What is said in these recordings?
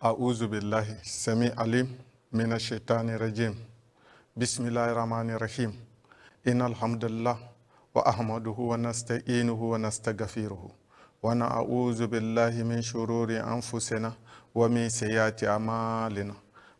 أعوذ بالله السميع العليم من الشيطان الرجيم بسم الله الرحمن الرحيم إن الحمد لله وأحمده ونستعينه ونستغفره ونعوذ بالله من شرور أنفسنا ومن سيئات أعمالنا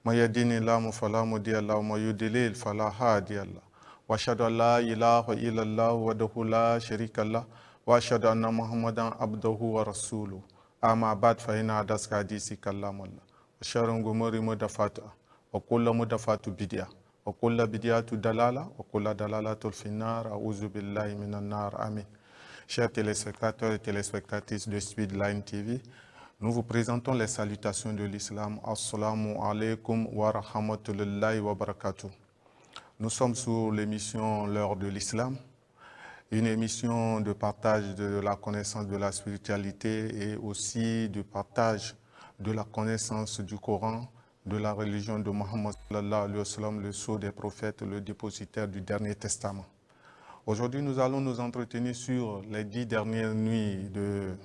من يهده الله فلا مضل له ومن يضلل فلا هادي له وأشهد أن لا إله إلا الله وحده لا شريك له وأشهد أن محمدا عبده ورسوله أما بعد فإن أحدث الحديث كلام الله وشر الأمور محدثاتها وكل محدثة بدعة وكل بدعة ضلالة وكل ضلالة في النار أعوذ بالله من النار آمين. Chers téléspectateurs et téléspectatrices de Speedline TV, nous vous présentons les salutations de l'islam. Assalamu alaikum wa rahmatullahi wa barakatuh. Nous sommes sur l'émission L'heure de l'islam, une émission de partage de la connaissance de la spiritualité et aussi de partage de la connaissance du Coran, de la religion de Mohammed sallallahu alayhi wa sallam, le sceau des prophètes, le dépositaire du dernier testament. Aujourd'hui, nous allons nous entretenir sur les 10 dernières nuits,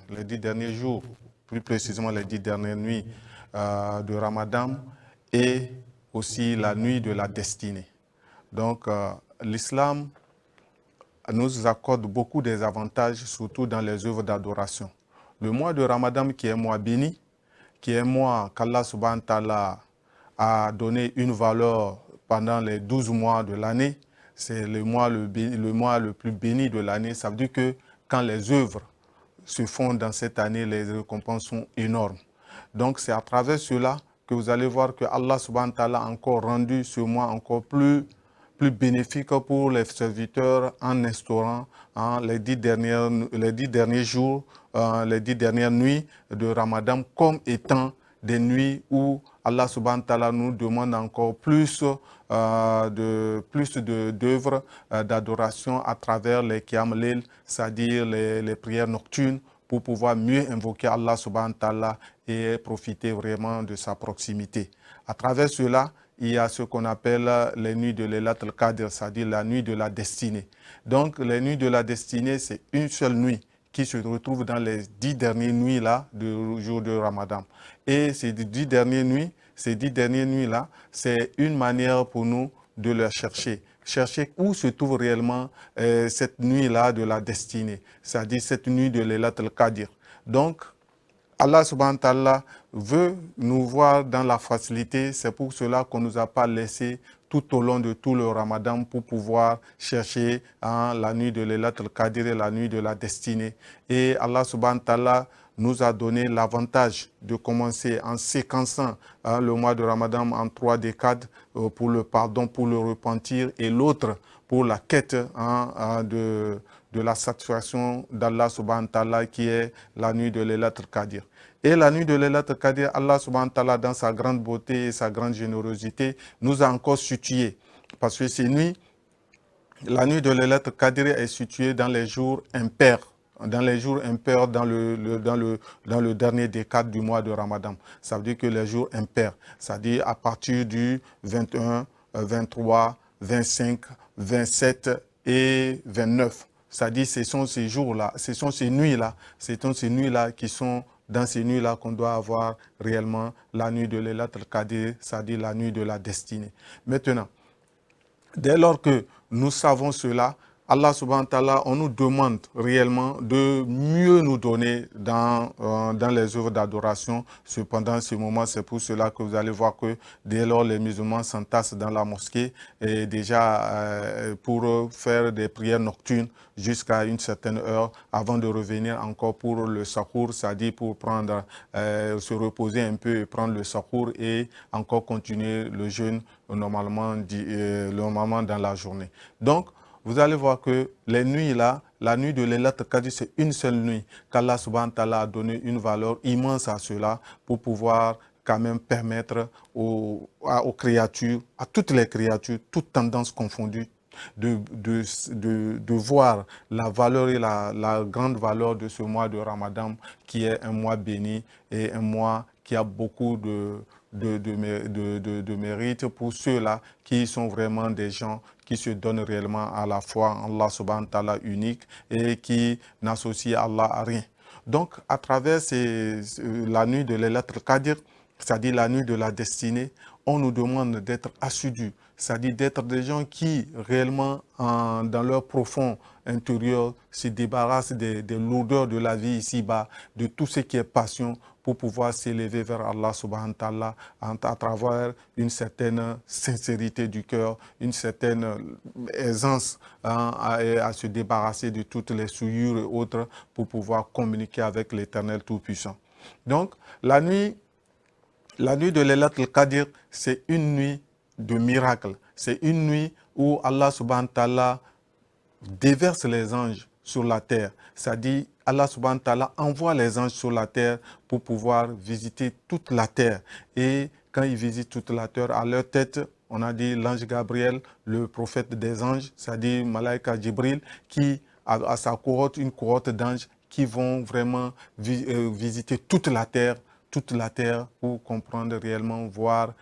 les 10 derniers jours, plus précisément les 10 dernières nuits de Ramadan et aussi la nuit de la destinée. Donc, l'islam nous accorde beaucoup des avantages, surtout dans les œuvres d'adoration. Le mois de Ramadan, qui est un mois béni, qui est un mois qu'Allah subhanahu wa ta'ala a donné une valeur pendant les 12 mois de l'année, c'est le mois le plus béni de l'année. Ça veut dire que quand les œuvres se font dans cette année, les récompenses sont énormes. Donc c'est à travers cela que vous allez voir que Allah subhanahu wa ta'ala a encore rendu ce mois encore plus bénéfique pour les serviteurs en instaurant les 10 derniers jours, les 10 dernières nuits de Ramadan comme étant des nuits où Allah subhanahu wa ta'ala nous demande encore plus d'œuvres d'adoration à travers les Qiyam al-Layl, c'est-à-dire les prières nocturnes, pour pouvoir mieux invoquer Allah subhanahu wa ta'ala et profiter vraiment de sa proximité. À travers cela, il y a ce qu'on appelle les nuits de Laylatul al-Qadr, c'est-à-dire la nuit de la destinée. Donc, les nuits de la destinée, c'est une seule nuit qui se retrouve dans les 10 dernières nuits-là du jour de Ramadan. Et ces 10 dernières nuits-là, c'est une manière pour nous de les chercher. Chercher où se trouve réellement cette nuit-là de la destinée, c'est-à-dire cette nuit de Laylatul al-Qadr. Donc, Allah subhanahu wa ta'ala veut nous voir dans la facilité. C'est pour cela qu'on ne nous a pas laissé tout au long de tout le Ramadan pour pouvoir chercher la nuit de Laylatul al-Qadr et la nuit de la destinée. Et Allah subhanahu wa ta'ala nous a donné l'avantage de commencer en séquençant le mois de Ramadan en 3 décades pour le pardon, pour le repentir, et l'autre pour la quête de la satisfaction d'Allah subhanahu wa ta'ala, qui est la nuit de Laylatul al-Qadr. Et la nuit de Laylatul al-Qadr, Allah subhanahu wa ta'ala, dans sa grande beauté et sa grande générosité, nous a encore situé. Parce que ces nuits, la nuit de Laylatul al-Qadr est située dans les jours impairs. Dans les jours impairs, dans le dernier décade du mois de Ramadan. Ça veut dire que les jours impairs, c'est-à-dire à partir du 21, 23, 25, 27 et 29. C'est-à-dire ce sont ces jours-là, ce sont ces nuits-là qui sont dans ces nuits-là qu'on doit avoir réellement la nuit de Laylatul al-Qadr, c'est-à-dire la nuit de la destinée. Maintenant, dès lors que nous savons cela, Allah subhanahu wa ta'ala, on nous demande réellement de mieux nous donner dans les œuvres d'adoration. Cependant, ce moment, c'est pour cela que vous allez voir que dès lors les musulmans s'entassent dans la mosquée et déjà pour faire des prières nocturnes jusqu'à une certaine heure avant de revenir encore pour le sahour, c'est-à-dire pour prendre, se reposer un peu et prendre le sahour et encore continuer le jeûne normalement dans la journée. Donc, vous allez voir que les nuits là, la nuit de Laylatul al-Qadr, c'est une seule nuit qu'Allah subhanahu wa ta'ala a donné une valeur immense à cela pour pouvoir quand même permettre aux créatures, à toutes les créatures, toutes tendances confondues, de voir la valeur et la grande valeur de ce mois de Ramadan, qui est un mois béni et un mois qui a beaucoup de mérite pour ceux-là qui sont vraiment des gens qui se donnent réellement à la foi en Allah subhanahu wa ta'ala unique et qui n'associent Allah à rien. Donc, à travers la nuit de Laylatul al-Qadr, c'est-à-dire la nuit de la destinée, on nous demande d'être assidus, c'est-à-dire d'être des gens qui réellement, dans leur profond intérieur, se débarrassent des lourdeurs de la vie ici-bas, de tout ce qui est passion, pour pouvoir s'élever vers Allah subhanahu wa ta'ala à travers une certaine sincérité du cœur, une certaine aisance à se débarrasser de toutes les souillures et autres pour pouvoir communiquer avec l'Éternel Tout-Puissant. Donc, la nuit de Laylatul Qadr, c'est une nuit de miracle. C'est une nuit où Allah subhanahu wa ta'ala déverse les anges sur la terre. C'est-à-dire, Allah subhanahu wa ta'ala envoie les anges sur la terre pour pouvoir visiter toute la terre. Et quand ils visitent toute la terre, à leur tête, on a dit l'ange Gabriel, le prophète des anges, c'est-à-dire Malaïka Jibril, qui a à sa cohorte, une cohorte d'anges qui vont vraiment visiter toute la terre pour comprendre réellement, voir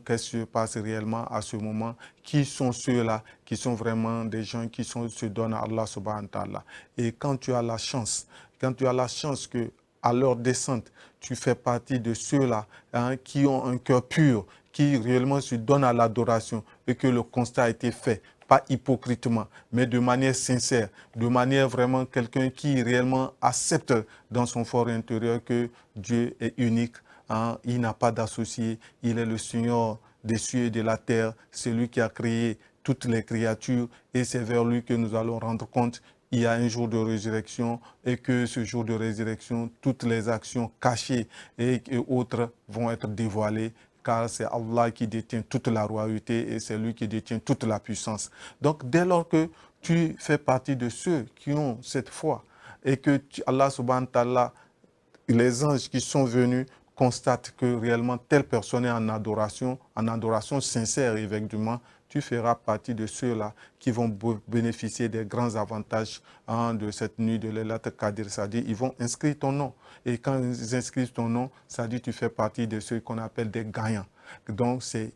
qu'est-ce qui se passe réellement à ce moment, qui sont ceux-là, qui sont vraiment des gens qui se donnent à Allah subhanahu wa ta'ala. Et quand tu as la chance que à leur descente, tu fais partie de ceux-là qui ont un cœur pur, qui réellement se donnent à l'adoration et que le constat a été fait, pas hypocritement, mais de manière sincère, de manière vraiment quelqu'un qui réellement accepte dans son fort intérieur que Dieu est unique, il n'a pas d'associé, il est le Seigneur des cieux et de la terre, c'est lui qui a créé toutes les créatures et c'est vers lui que nous allons rendre compte. Il y a un jour de résurrection et que ce jour de résurrection, toutes les actions cachées et autres vont être dévoilées car c'est Allah qui détient toute la royauté et c'est lui qui détient toute la puissance. Donc dès lors que tu fais partie de ceux qui ont cette foi et que Allah subhanahu wa ta'ala, les anges qui sont venus constatent que réellement telle personne est en adoration sincère et effectivement, tu feras partie de ceux-là qui vont bénéficier des grands avantages de cette nuit de Laylatul Qadr. C'est-à-dire, ils vont inscrire ton nom. Et quand ils inscrivent ton nom, c'est-à-dire tu fais partie de ceux qu'on appelle des gagnants. Donc, c'est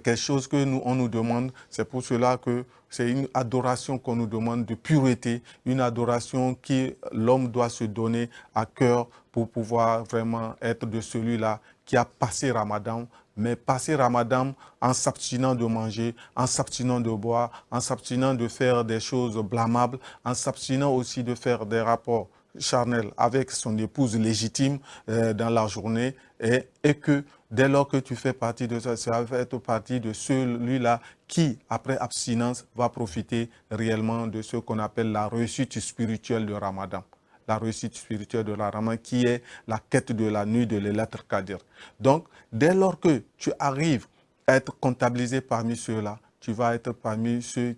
quelque chose que on nous demande. C'est pour cela que c'est une adoration qu'on nous demande de pureté, une adoration que l'homme doit se donner à cœur pour pouvoir vraiment être de celui-là qui a passé Ramadan, mais passer Ramadan en s'abstinant de manger, en s'abstinant de boire, en s'abstinant de faire des choses blâmables, en s'abstinant aussi de faire des rapports charnel avec son épouse légitime dans la journée et que dès lors que tu fais partie de ça, ça va être partie de celui-là qui, après abstinence, va profiter réellement de ce qu'on appelle la réussite spirituelle de Ramadan. La réussite spirituelle de la Ramadan qui est la quête de la nuit de Laylatul Qadr. Donc, dès lors que tu arrives à être comptabilisé parmi ceux-là, tu vas être parmi ceux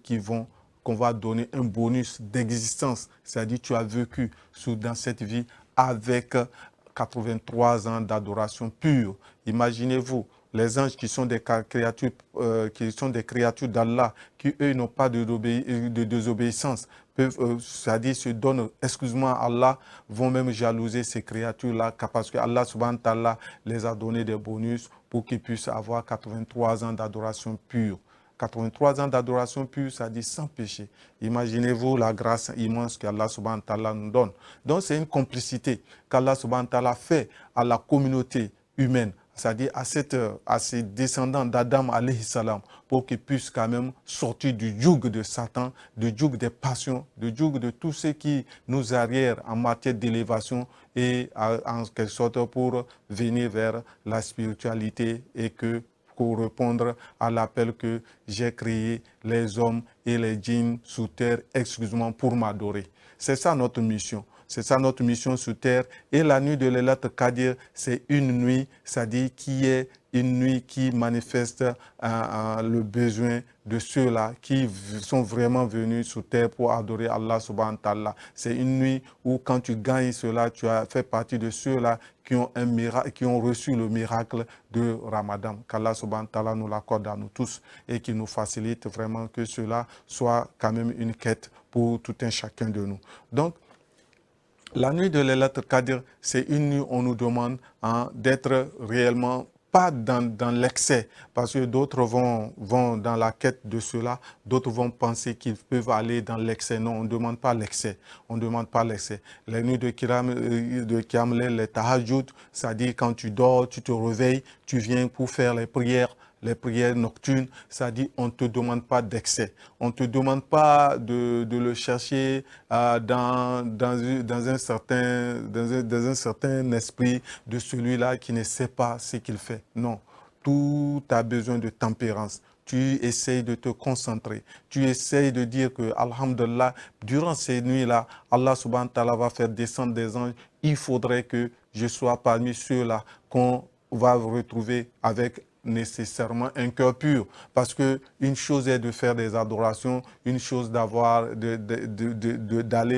qu'on va donner un bonus d'existence. C'est-à-dire tu as vécu dans cette vie avec 83 ans d'adoration pure. Imaginez-vous, les anges qui sont des créatures d'Allah, qui eux n'ont pas de désobéissance, peuvent, c'est-à-dire se donnent exclusivement à Allah, vont même jalouser ces créatures-là, parce que Allah subhanahu wa ta'ala les a donné des bonus pour qu'ils puissent avoir 83 ans d'adoration pure. 83 ans d'adoration pure, ça dit sans péché. Imaginez-vous la grâce immense qu'Allah subhanahu wa ta'ala nous donne. Donc c'est une complicité qu'Allah subhanahu wa ta'ala fait à la communauté humaine, c'est-à-dire à ces descendants d'Adam alayhi salam, pour qu'ils puissent quand même sortir du joug de Satan, du joug des passions, du joug de tout ce qui nous arrière en matière d'élévation et en quelque sorte pour venir vers la spiritualité et que pour répondre à l'appel que j'ai créé les hommes et les djinns sous terre exclusivement pour m'adorer. C'est ça notre mission. C'est ça notre mission sur terre. Et la nuit de Laylatul Qadr, c'est une nuit, c'est-à-dire qui est une nuit qui manifeste le besoin de ceux-là qui sont vraiment venus sur terre pour adorer Allah subhanahu wa ta'ala. C'est une nuit où quand tu gagnes cela, tu as fait partie de ceux-là qui ont reçu le miracle de Ramadan. Qu'Allah subhanahu wa ta'ala nous l'accorde à nous tous et qu'il nous facilite vraiment que cela soit quand même une quête pour tout un chacun de nous. Donc, la nuit de Laylatul Qadr, c'est une nuit où on nous demande d'être réellement pas dans l'excès, parce que d'autres vont dans la quête de cela, d'autres vont penser qu'ils peuvent aller dans l'excès. Non, on ne demande pas l'excès. On ne demande pas l'excès. Les nuits de Qiyam Layl, les tahajjud, c'est-à-dire quand tu dors, tu te réveilles, tu viens pour faire les prières nocturnes, c'est-à-dire on ne te demande pas d'excès. On ne te demande pas de le chercher dans un certain esprit de celui-là qui ne sait pas ce qu'il fait. Non, tout a besoin de tempérance. Tu essayes de te concentrer. Tu essayes de dire que, alhamdulillah, durant ces nuits-là, Allah subhanahu wa ta'ala va faire descendre des anges. Il faudrait que je sois parmi ceux-là qu'on va retrouver avec nécessairement un cœur pur. Parce que une chose est de faire des adorations, une chose d'aller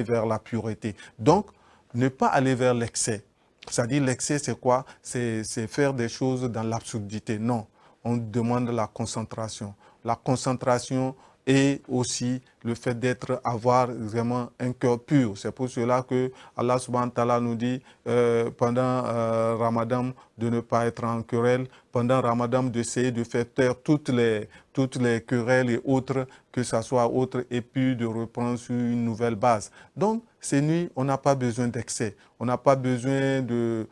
vers la pureté. Donc, ne pas aller vers l'excès. C'est-à-dire l'excès, c'est quoi? C'est faire des choses dans l'absurdité. Non, on demande la concentration. La concentration et aussi le fait avoir vraiment un cœur pur. C'est pour cela que Allah subhanahu wa ta'ala nous dit pendant Ramadan de ne pas être en querelle, pendant Ramadan d'essayer de faire taire toutes les querelles et autres, que ça soit autre, et puis de reprendre sur une nouvelle base. Donc, ces nuits, on n'a pas besoin d'excès, on n'a pas besoin de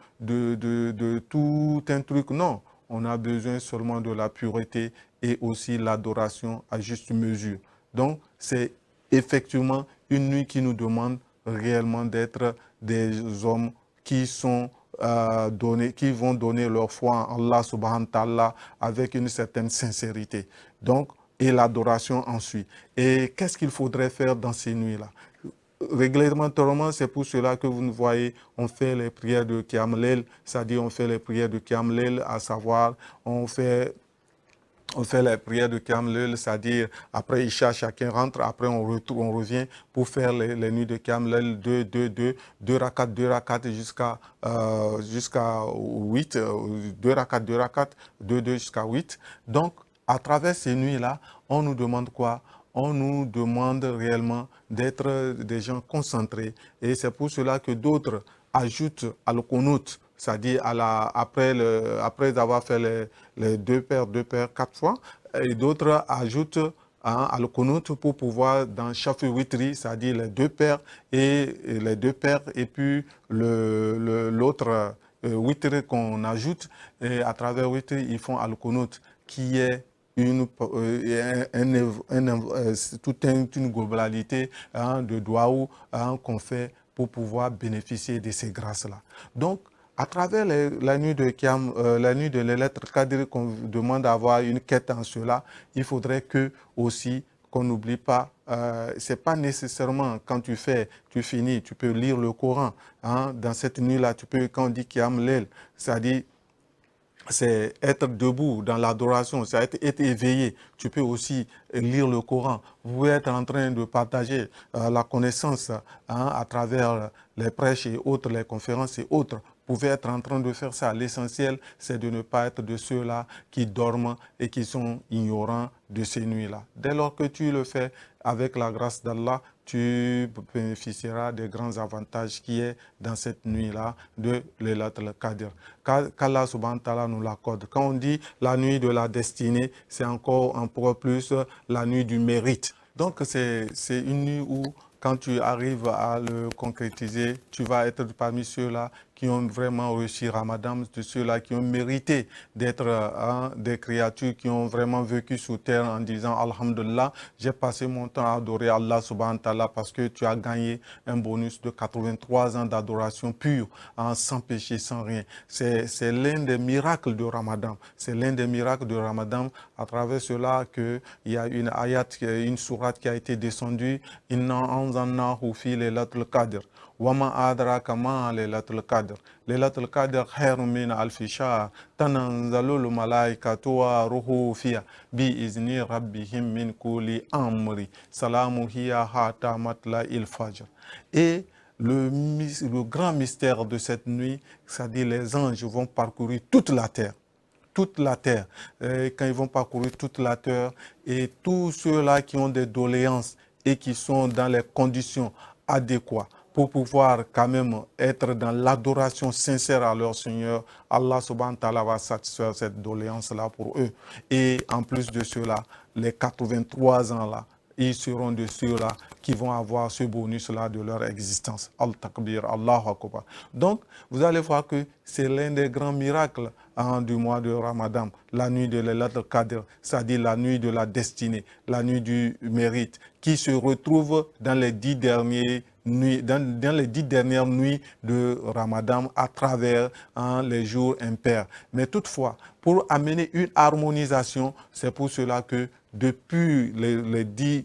tout un truc, non. On a besoin seulement de la pureté et aussi l'adoration à juste mesure. Donc, c'est effectivement une nuit qui nous demande réellement d'être des hommes qui sont qui vont donner leur foi en Allah subhanahu wa ta'ala avec une certaine sincérité. Donc, et l'adoration ensuite. Et qu'est-ce qu'il faudrait faire dans ces nuits-là? Réglementairement, c'est pour cela que vous nous voyez, on fait les prières de Qiyam Layl, c'est-à-dire on fait les prières de Qiyam Layl, à savoir, on fait les prières de Qiyam Layl, c'est-à-dire après Isha, chacun rentre, après on revient pour faire les nuits de Qiyam Layl, deux rakats jusqu'à 8, 2 rakats, 2 jusqu'à 8. Donc, à travers ces nuits-là, on nous demande quoi? On nous demande réellement d'être des gens concentrés. Et c'est pour cela que d'autres ajoutent à le qunut, c'est-à-dire après avoir fait les deux paires, 4 fois, et d'autres ajoutent à le qunut pour pouvoir, dans chaque witri, c'est-à-dire les deux paires, et puis l'autre witri qu'on ajoute, et à travers witri, ils font al qunut, qui est toute une globalité de doigts qu'on fait pour pouvoir bénéficier de ces grâces-là. Donc, à travers la nuit de Laylatul Qadr, qu'on demande d'avoir une quête en cela, il faudrait que aussi qu'on n'oublie pas, c'est pas nécessairement quand tu finis, tu peux lire le Coran. Dans cette nuit-là, quand on dit Qiyam Layl, c'est-à-dire c'est être debout dans l'adoration, c'est être éveillé. Tu peux aussi lire le Coran. Vous pouvez être en train de partager la connaissance à travers les prêches et autres, les conférences et autres. Vous pouvez être en train de faire ça. L'essentiel, c'est de ne pas être de ceux-là qui dorment et qui sont ignorants de ces nuits-là. Dès lors que tu le fais avec la grâce d'Allah, tu bénéficieras des grands avantages qui est dans cette nuit-là de Laylatul Qadr. Qu'Allah subhanahu wa ta'ala nous l'accorde. Quand on dit la nuit de la destinée, c'est encore plus la nuit du mérite. Donc c'est une nuit où, quand tu arrives à le concrétiser, tu vas être parmi ceux-là qui ont vraiment réussi Ramadan, de ceux-là qui ont mérité d'être des créatures qui ont vraiment vécu sur terre en disant Alhamdulillah, j'ai passé mon temps à adorer Allah subhanahu wa ta'ala parce que tu as gagné un bonus de 83 ans d'adoration pure, sans péché, sans rien. C'est l'un des miracles de Ramadan. C'est l'un des miracles de Ramadan. À travers cela, qu'il y a une ayat, une sourate qui a été descendue. Inna anzalnahu fi laylatul qadr. Wama adraka ma laylatul qadr. Laylatul qadr khairun min alfi shahr. Tanzalul malaikatu wa ruhu fiha bi izni rabbihim min kulli amri. Salamu hiya hatta matla'il fajr. Et le grand mystère de cette nuit, c'est-à-dire les anges vont parcourir toute la terre. Toute la terre. Quand ils vont parcourir toute la terre, et tous ceux-là qui ont des doléances et qui sont dans les conditions adéquates pour pouvoir quand même être dans l'adoration sincère à leur Seigneur, Allah subhanahu wa ta'ala va satisfaire cette doléance-là pour eux. Et en plus de cela, les 83 ans-là, ils seront de ceux-là qui vont avoir ce bonus-là de leur existence. Al-Takbir, Allahu Akbar. Donc, vous allez voir que c'est l'un des grands miracles du mois de Ramadan, la nuit de Laylatul Qadr, c'est-à-dire la nuit de la destinée, la nuit du mérite, qui se retrouve dans les 10 derniers nuits, dans les 10 dernières nuits de Ramadan à travers les jours impairs. Mais toutefois, pour amener une harmonisation, c'est pour cela que depuis les 10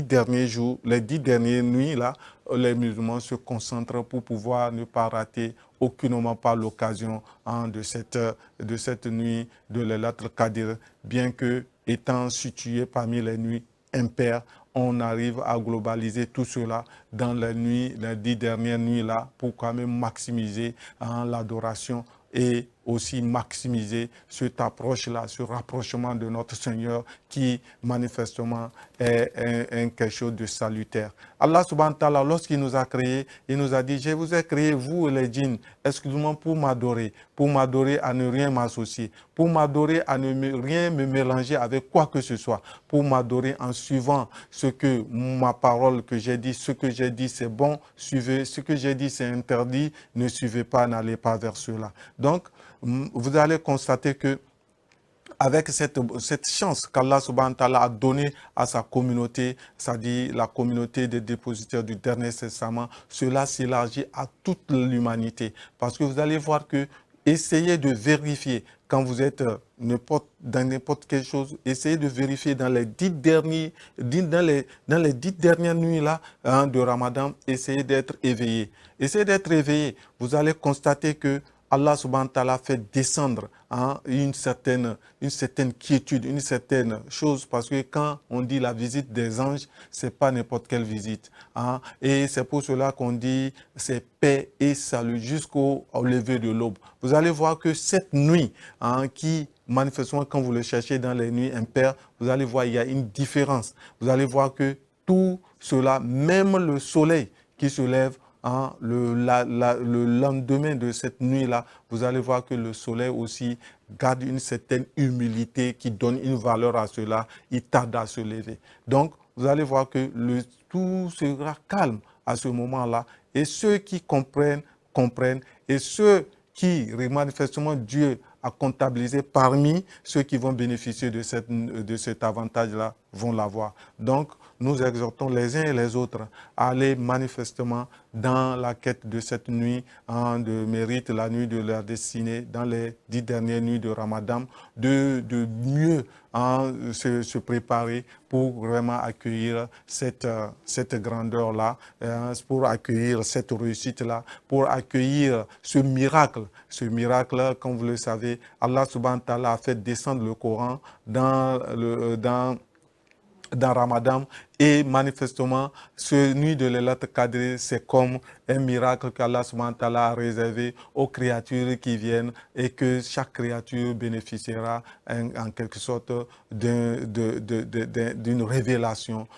derniers jours, les 10 dernières nuits, là, les musulmans se concentrent pour pouvoir ne pas rater aucunement pas l'occasion de cette nuit de Laylatul Qadr, bien que étant situé parmi les nuits impaires, on arrive à globaliser tout cela dans les 10 dernières nuits-là pour quand même maximiser l'adoration et aussi maximiser cette approche-là, ce rapprochement de notre Seigneur qui manifestement est quelque chose de salutaire. Allah subhanahu wa ta'ala, lorsqu'il nous a créés, il nous a dit, je vous ai créé, vous les djinns, exclusivement pour m'adorer à ne rien m'associer, pour m'adorer à ne rien me mélanger avec quoi que ce soit, pour m'adorer en suivant ce que ma parole que j'ai dit, ce que j'ai dit c'est bon, suivez, ce que j'ai dit c'est interdit, ne suivez pas, n'allez pas vers cela. Donc, vous allez constater que avec cette chance qu'Allah subhanahu wa ta'ala a donnée à sa communauté, c'est-à-dire la communauté des dépositaires du dernier testament, cela s'élargit à toute l'humanité. Parce que vous allez voir que essayez de vérifier quand vous êtes dans n'importe quelle chose, essayez de vérifier dans les 10 dernières nuits là, de Ramadan, essayez d'être éveillé. Essayez d'être éveillé. Vous allez constater que Allah subhanahu wa ta'ala fait descendre une certaine quiétude, une certaine chose, parce que quand on dit la visite des anges, c'est pas n'importe quelle visite. Et c'est pour cela qu'on dit c'est paix et salut jusqu'au lever de l'aube. Vous allez voir que cette nuit, qui manifestement quand vous le cherchez dans les nuits impaires, vous allez voir il y a une différence. Vous allez voir que tout cela, même le soleil qui se lève, le lendemain de cette nuit-là, vous allez voir que le soleil aussi garde une certaine humilité qui donne une valeur à cela, il tarde à se lever. Donc, vous allez voir que tout sera calme à ce moment-là et ceux qui comprennent, comprennent et ceux qui, manifestement, Dieu a comptabilisé parmi ceux qui vont bénéficier de cet avantage-là vont l'avoir. Donc, nous exhortons les uns et les autres à aller manifestement dans la quête de cette nuit de mérite, la nuit de leur destinée, dans les 10 dernières nuits de Ramadan, de mieux se préparer pour vraiment accueillir cette grandeur-là, pour accueillir cette réussite-là, pour accueillir ce miracle. Ce miracle, comme vous le savez, Allah subhanahu wa ta'ala a fait descendre le Coran dans Ramadan et manifestement, ce nuit de Laylatul Qadr, c'est comme un miracle qu'Allah subhanahu wa ta'ala a réservé aux créatures qui viennent et que chaque créature bénéficiera en quelque sorte d'une révélation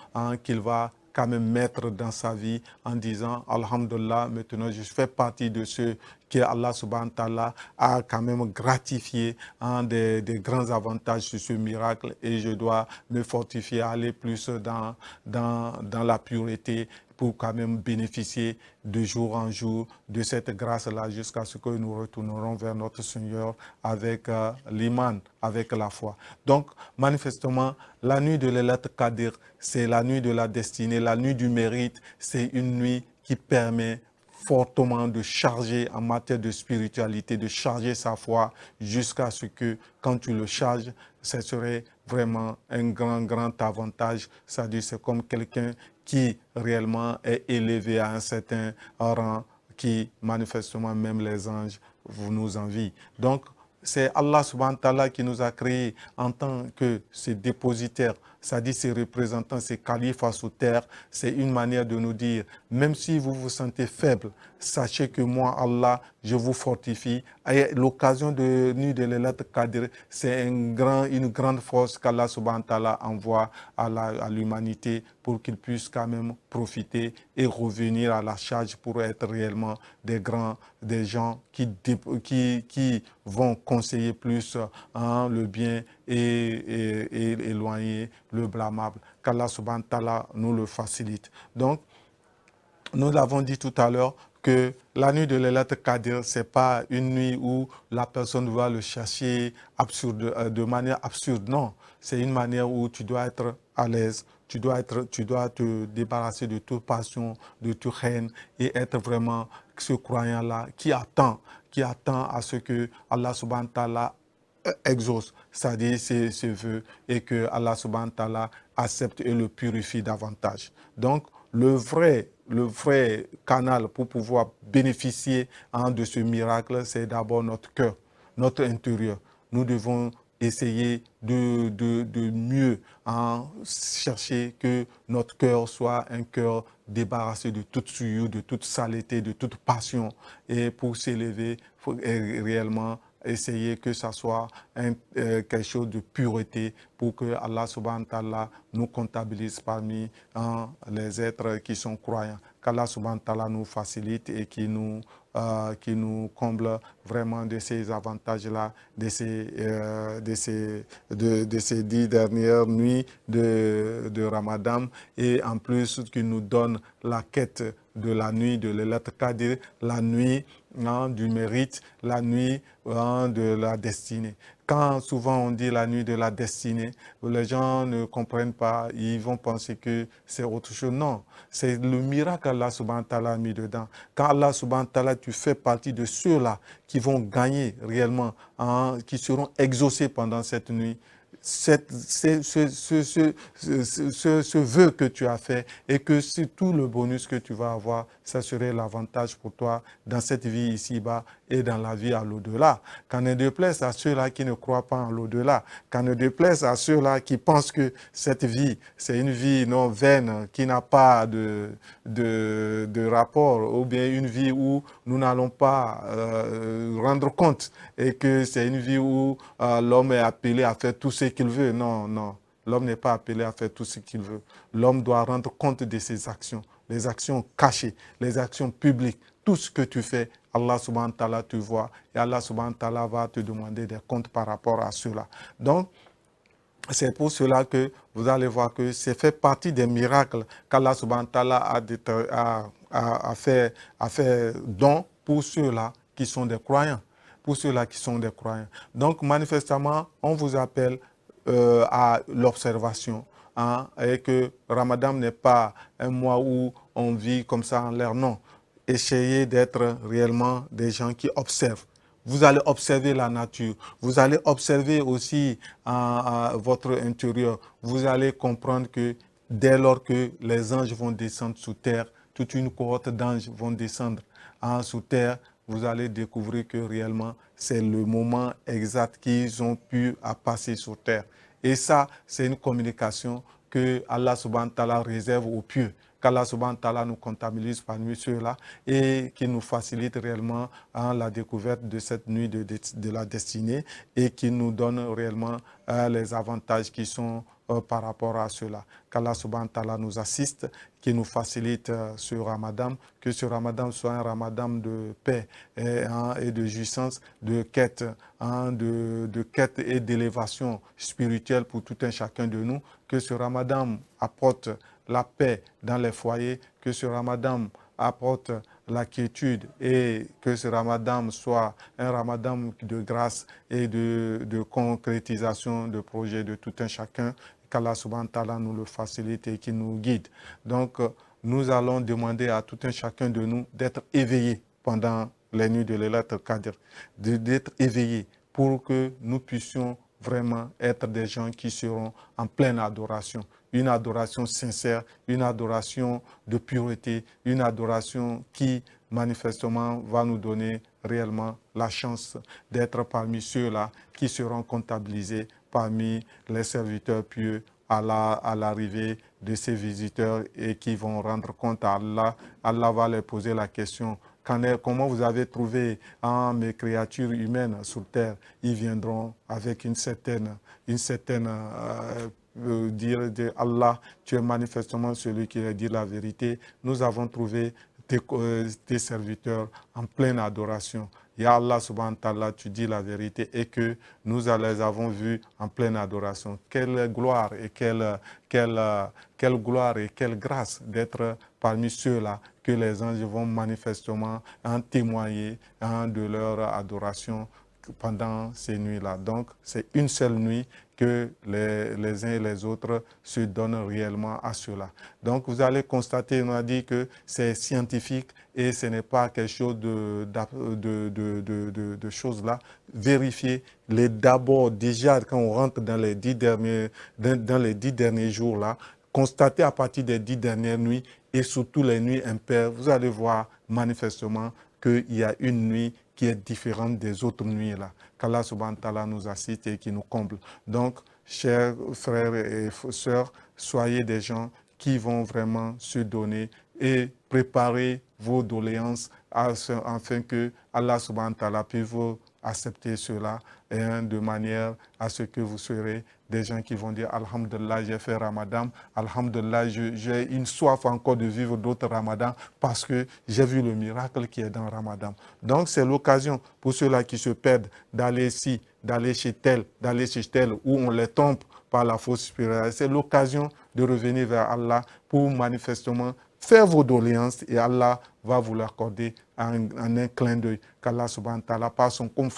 qu'il va quand même mettre dans sa vie en disant Alhamdulillah, maintenant je fais partie de ceux que Allah subhanahu wa ta'ala a quand même gratifié des grands avantages sur ce miracle et je dois me fortifier à aller plus dans la pureté pour quand même bénéficier de jour en jour de cette grâce-là jusqu'à ce que nous retournerons vers notre Seigneur avec l'iman, avec la foi. Donc, manifestement, la nuit de Laylatul Qadr, c'est la nuit de la destinée, la nuit du mérite, c'est une nuit qui permet fortement de charger en matière de spiritualité, de charger sa foi jusqu'à ce que quand tu le charges, ce serait vraiment un grand avantage. C'est-à-dire c'est comme quelqu'un qui réellement est élevé à un certain rang qui manifestement même les anges vous nous envient. Donc c'est Allah subhanahu wa ta'ala qui nous a créés en tant que ses dépositaires, c'est-à-dire ses représentants, ses califes sous terre. C'est une manière de nous dire, même si vous vous sentez faible, sachez que moi, Allah, je vous fortifie. Et l'occasion de nuit de Laylatul Qadr, c'est une grande force qu'Allah subhanahu wa ta'ala envoie à l'humanité pour qu'ils puissent quand même profiter et revenir à la charge pour être réellement des gens qui vont conseiller plus le bien et éloigner le blâmable. Qu'Allah subhanahu wa ta'ala nous le facilite. Donc, nous l'avons dit tout à l'heure que la nuit de Laylatul Qadr, ce n'est pas une nuit où la personne va le chercher de manière absurde. Non, c'est une manière où tu dois être à l'aise, tu dois te débarrasser de toute passion, de toute haine et être vraiment ce croyant-là qui attend à ce que Allah subhanahu wa ta'ala exauce, c'est-à-dire ses vœux et que Allah subhanahu wa ta'ala accepte et le purifie davantage. Donc, le vrai canal pour pouvoir bénéficier de ce miracle, c'est d'abord notre cœur, notre intérieur. Nous devons essayer de mieux chercher que notre cœur soit un cœur débarrassé de toute souillure, de toute saleté, de toute passion. Et pour s'élever, il faut réellement essayer que ça soit quelque chose de pureté pour que Allah subhanahu wa ta'ala nous comptabilise parmi les êtres qui sont croyants. Qu'Allah subhanahu wa ta'ala nous facilite et qui nous comble vraiment de ces avantages-là, de ces 10 dernières nuits de Ramadan et en plus qui nous donne la quête de la nuit de Laylatul Qadr, la nuit du mérite, la nuit de la destinée. Quand souvent on dit la nuit de la destinée, les gens ne comprennent pas, ils vont penser que c'est autre chose. Non, c'est le miracle qu'Allah subhanahu wa ta'ala a mis dedans. Quand Allah subhanahu wa ta'ala, tu fais partie de ceux-là qui vont gagner réellement, qui seront exaucés pendant cette nuit. Ce vœu que tu as fait et que c'est tout le bonus que tu vas avoir, ça serait l'avantage pour toi dans cette vie ici-bas et dans la vie à l'au-delà. Qu'en ne déplaise à ceux-là qui ne croient pas en l'au-delà, qu'en ne déplaise à ceux-là qui pensent que cette vie, c'est une vie non vaine, qui n'a pas de rapport, ou bien une vie où nous n'allons pas rendre compte et que c'est une vie où l'homme est appelé à faire tout ce qu'il veut. Non, non. L'homme n'est pas appelé à faire tout ce qu'il veut. L'homme doit rendre compte de ses actions, les actions cachées, les actions publiques. Tout ce que tu fais, Allah subhanahu wa ta'ala te voit et Allah subhanahu wa ta'ala va te demander des comptes par rapport à cela. Donc, c'est pour cela que vous allez voir que c'est fait partie des miracles qu'Allah subhanahu wa ta'ala a fait don pour ceux-là qui sont des croyants. Pour ceux-là qui sont des croyants. Donc, manifestement, on vous appelle à l'observation. Et que Ramadan n'est pas un mois où on vit comme ça en l'air. Non. Essayez d'être réellement des gens qui observent. Vous allez observer la nature. Vous allez observer aussi votre intérieur. Vous allez comprendre que dès lors que les anges vont descendre sous terre, toute une cohorte d'anges vont descendre sous terre, vous allez découvrir que réellement, c'est le moment exact qu'ils ont pu passer sur terre. Et ça, c'est une communication que Allah subhanahu wa ta'ala réserve aux pieux. Qu'Allah subhanahu wa ta'ala nous comptabilise parmi ceux-là et qui nous facilite réellement la découverte de cette nuit de la destinée et qui nous donne réellement les avantages qui sont par rapport à cela. Qu'Allah subhanahu wa ta'ala nous assiste, qui nous facilite ce Ramadan, que ce Ramadan soit un Ramadan de paix et de jouissance, de quête, de quête et d'élévation spirituelle pour tout un chacun de nous, que ce Ramadan apporte la paix dans les foyers, que ce Ramadan apporte la quiétude et que ce Ramadan soit un Ramadan de grâce et de concrétisation de projets de tout un chacun, qu'Allah subhanahu wa ta'ala nous le facilite et qui nous guide. Donc, nous allons demander à tout un chacun de nous d'être éveillés pendant les nuits de Laylatul Qadr, d'être éveillés pour que nous puissions vraiment être des gens qui seront en pleine adoration. Une adoration sincère, une adoration de pureté, une adoration qui manifestement va nous donner réellement la chance d'être parmi ceux-là qui seront comptabilisés parmi les serviteurs pieux à l'arrivée de ces visiteurs et qui vont rendre compte à Allah. Allah va leur poser la question: comment vous avez trouvé mes créatures humaines sur terre. Ils viendront avec une certaine dire de Allah, tu es manifestement celui qui a dit la vérité. Nous avons trouvé tes serviteurs en pleine adoration. Ya Allah subhanahu wa ta'ala, tu dis la vérité et que nous les avons vus en pleine adoration. Quelle gloire et quelle gloire et quelle grâce d'être parmi ceux-là que les anges vont manifestement en témoigner de leur adoration pendant ces nuits-là. Donc, c'est une seule nuit que les uns et les autres se donnent réellement à cela. Donc, vous allez constater, on a dit que c'est scientifique et ce n'est pas quelque chose de choses là. Vérifiez d'abord, déjà, quand on rentre dans les 10 derniers jours là, constatez à partir des 10 dernières nuits et surtout les nuits impaires, vous allez voir manifestement qu'il y a une nuit qui est différente des autres nuits là. Qu'Allah subhanahu wa ta'ala nous assiste et qui nous comble. Donc, chers frères et sœurs, soyez des gens qui vont vraiment se donner et préparer vos doléances afin que Allah subhanahu wa ta'ala puisse vous accepter cela de manière à ce que vous serez des gens qui vont dire Alhamdulillah, j'ai fait Ramadan, Alhamdulillah, j'ai une soif encore de vivre d'autres Ramadans parce que j'ai vu le miracle qui est dans Ramadan. Donc c'est l'occasion pour ceux-là qui se perdent d'aller ici, d'aller chez tel, où on les trompe par la fausse spiritualité. C'est l'occasion de revenir vers Allah pour manifestement faire vos doléances et Allah va vous l'accorder en un clin d'œil. Qu'Allah subhanahu wa ta'ala, par son Kun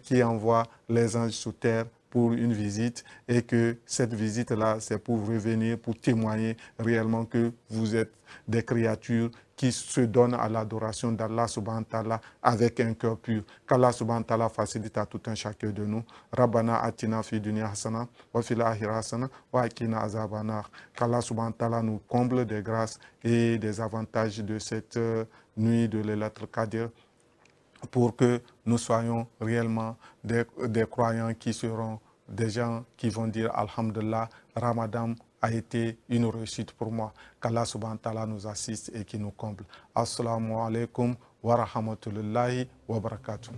qui envoie les anges sur terre pour une visite et que cette visite-là, c'est pour revenir, pour témoigner réellement que vous êtes des créatures qui se donnent à l'adoration d'Allah subhanahu wa ta'ala avec un cœur pur. Qu'Allah subhanahu wa ta'ala facilite à tout un chacun de nous. Rabbana atina fi dunya hasana wa fil akhirati hasana wa qina azabanar. Qu'Allah subhanahu wa ta'ala nous comble des grâces et des avantages de cette nuit de Laylatul Qadr pour que nous soyons réellement des croyants qui seront des gens qui vont dire Alhamdulillah, Ramadan a été une réussite pour moi. Qu'Allah subhanahu wa ta'ala nous assiste et qui nous comble. Assalamu alaikum wa rahmatullahi wa barakatuh.